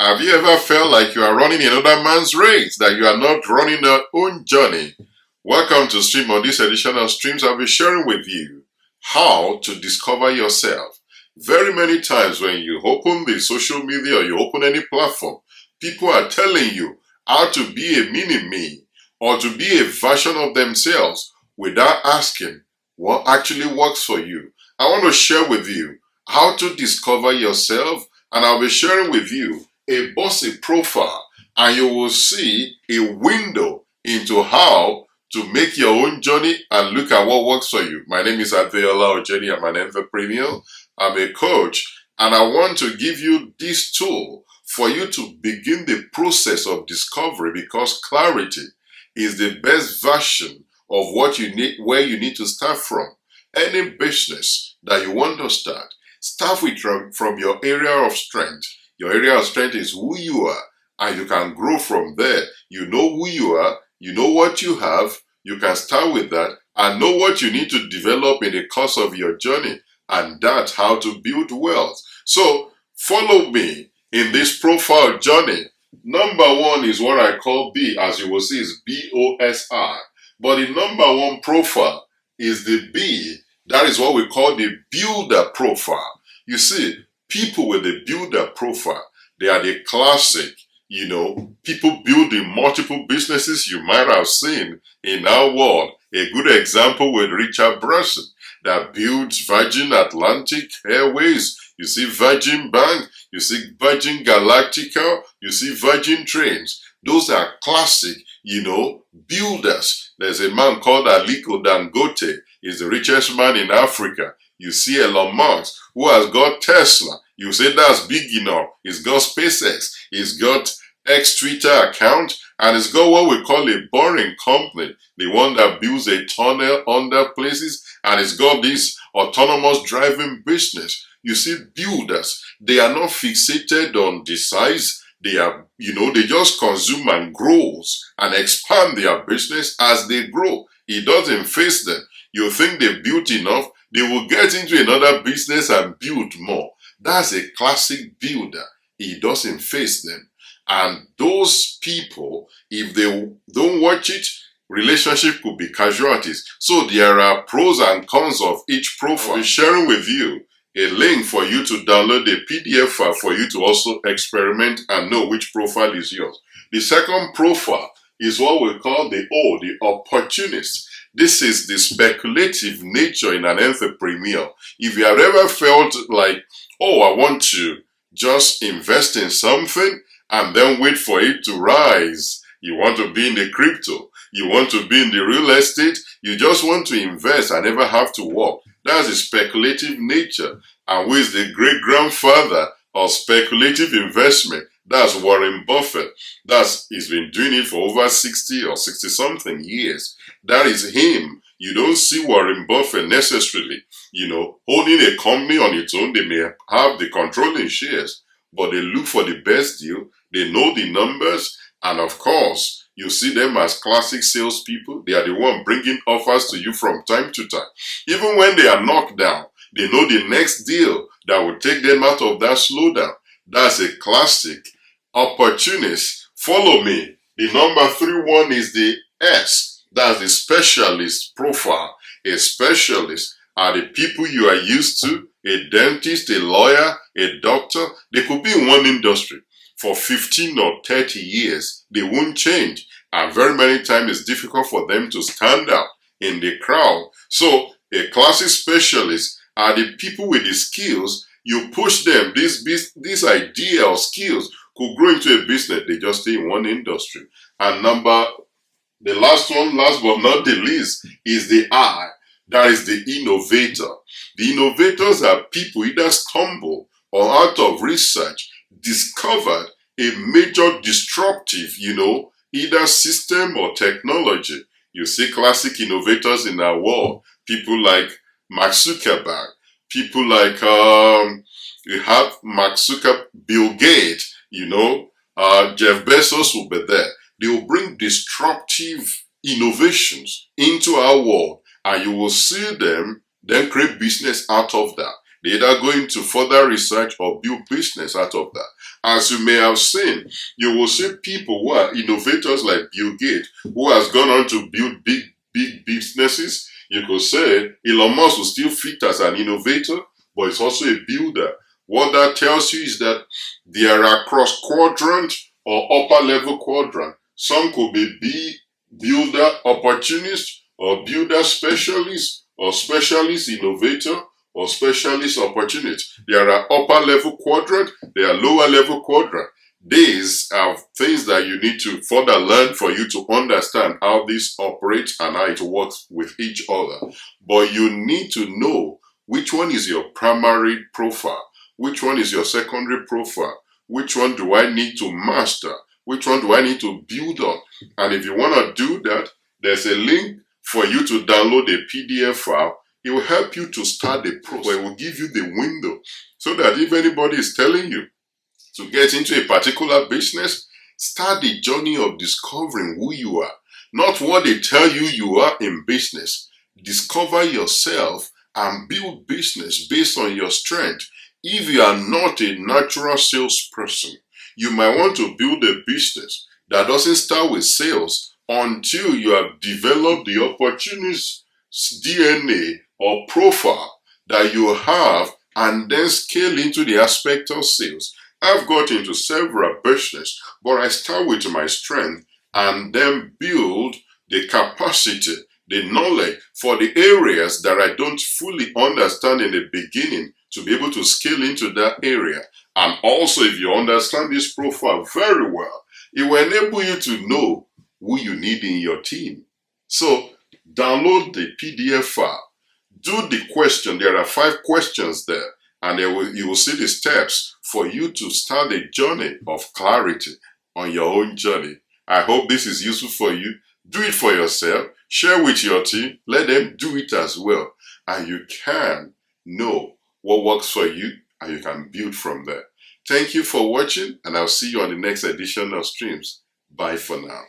Have you ever felt like you are running another man's race, that you are not running your own journey? Welcome to Stream. On this edition of Streams, I'll be sharing with you how to discover yourself. Very many times when you open the social media or you open any platform, people are telling you how to be a mini-me or to be a version of themselves without asking what actually works for you. I want to share with you how to discover yourself, and I'll be sharing with you a bossy profile, and you will see a window into how to make your own journey and look at what works for you. My name is Adeola Ojeniyi. I'm an entrepreneur. I'm a coach, and I want to give you this tool for you to begin the process of discovery, because clarity is the best version of what you need, where you need to start from. Any business that you want to start with from your area of strength. Your area of strength is who you are, and you can grow from there. You know who you are, you know what you have, you can start with that and know what you need to develop in the course of your journey, and that's how to build wealth. So follow me in this profile journey. Number one is what I call B, as you will see, is BOSI. But the number one profile is the B. That is what we call the builder profile. You see, people with the builder profile, they are the classic, people building multiple businesses you might have seen in our world. A good example with Richard Branson, that builds Virgin Atlantic Airways. You see Virgin Bank, you see Virgin Galactica, you see Virgin Trains. Those are classic, builders. There's a man called Aliko Dangote. He's the richest man in Africa. You see Elon Musk, who has got Tesla. You say that's big enough. He's got SpaceX. He's got X Twitter account. And he's got what we call a boring company. The one that builds a tunnel under places. And it's got this autonomous driving business. You see, builders, they are not fixated on the size. They are, they just consume and grows and expand their business as they grow. It doesn't face them. You think they've built enough, they will get into another business and build more. That's a classic builder. He doesn't face them. And those people, if they don't watch it, relationship could be casualties. So there are pros and cons of each profile. I'll be sharing with you a link for you to download a PDF file for you to also experiment and know which profile is yours. The second profile is what we call the opportunist. This is the speculative nature in an entrepreneur. If you have ever felt like, I want to just invest in something and then wait for it to rise. You want to be in the crypto. You want to be in the real estate. You just want to invest and never have to work. That's the speculative nature. And who is the great-grandfather of speculative investment? That's Warren Buffett. He's been doing it for over 60 or 60-something years. That is him. You don't see Warren Buffett necessarily, owning a company on its own. They may have the controlling shares, but they look for the best deal. They know the numbers. And of course, you see them as classic salespeople. They are the one bringing offers to you from time to time. Even when they are knocked down, they know the next deal that will take them out of that slowdown. That's a classic opportunist. Follow me. The number 3 one is the S. That's the specialist profile. A specialist are the people you are used to. A dentist, a lawyer, a doctor. They could be in one industry for 15 or 30 years. They won't change. And very many times it's difficult for them to stand out in the crowd. So a classic specialist are the people with the skills. You push them. This idea of skills could grow into a business. They just stay in one industry. And the last one, last but not the least, is the I. That is the innovator. The innovators are people either stumble or out of research discovered a major disruptive, either system or technology. You see classic innovators in our world. People like Mark Zuckerberg. People like, you have Mark Zuckerberg, Bill Gates, Jeff Bezos will be there. They will bring disruptive innovations into our world, and you will see them then create business out of that. They either go into further research or build business out of that. As you may have seen, you will see people who are innovators like Bill Gates, who has gone on to build big businesses. You could say Elon Musk will still fit as an innovator, but he's also a builder. What that tells you is that there are cross-quadrant or upper-level quadrant. Some could be builder opportunist or builder specialist or specialist innovator or specialist opportunist. There are upper-level quadrant, there are lower-level quadrant. These are things that you need to further learn for you to understand how this operates and how it works with each other. But you need to know which one is your primary profile, which one is your secondary profile, which one do I need to master, which one do I need to build on. And if you want to do that, there's a link for you to download a PDF file. It will help you to start the process. It will give you the window so that if anybody is telling you to get into a particular business, start the journey of discovering who you are, not what they tell you you are in business. Discover yourself and build business based on your strength. If you are not a natural salesperson, you might want to build a business that doesn't start with sales until you have developed the opportunist DNA or profile that you have, and then scale into the aspect of sales. I've got into several businesses, but I start with my strength and then build the capacity, the knowledge for the areas that I don't fully understand in the beginning to be able to scale into that area. And also, if you understand this profile very well, it will enable you to know who you need in your team. So, download the PDF file. Do the question. There are 5 questions there, and you will see the steps for you to start a journey of clarity on your own journey. I hope this is useful for you. Do it for yourself. Share with your team. Let them do it as well. And you can know what works for you, and you can build from there. Thank you for watching, and I'll see you on the next edition of Streams. Bye for now.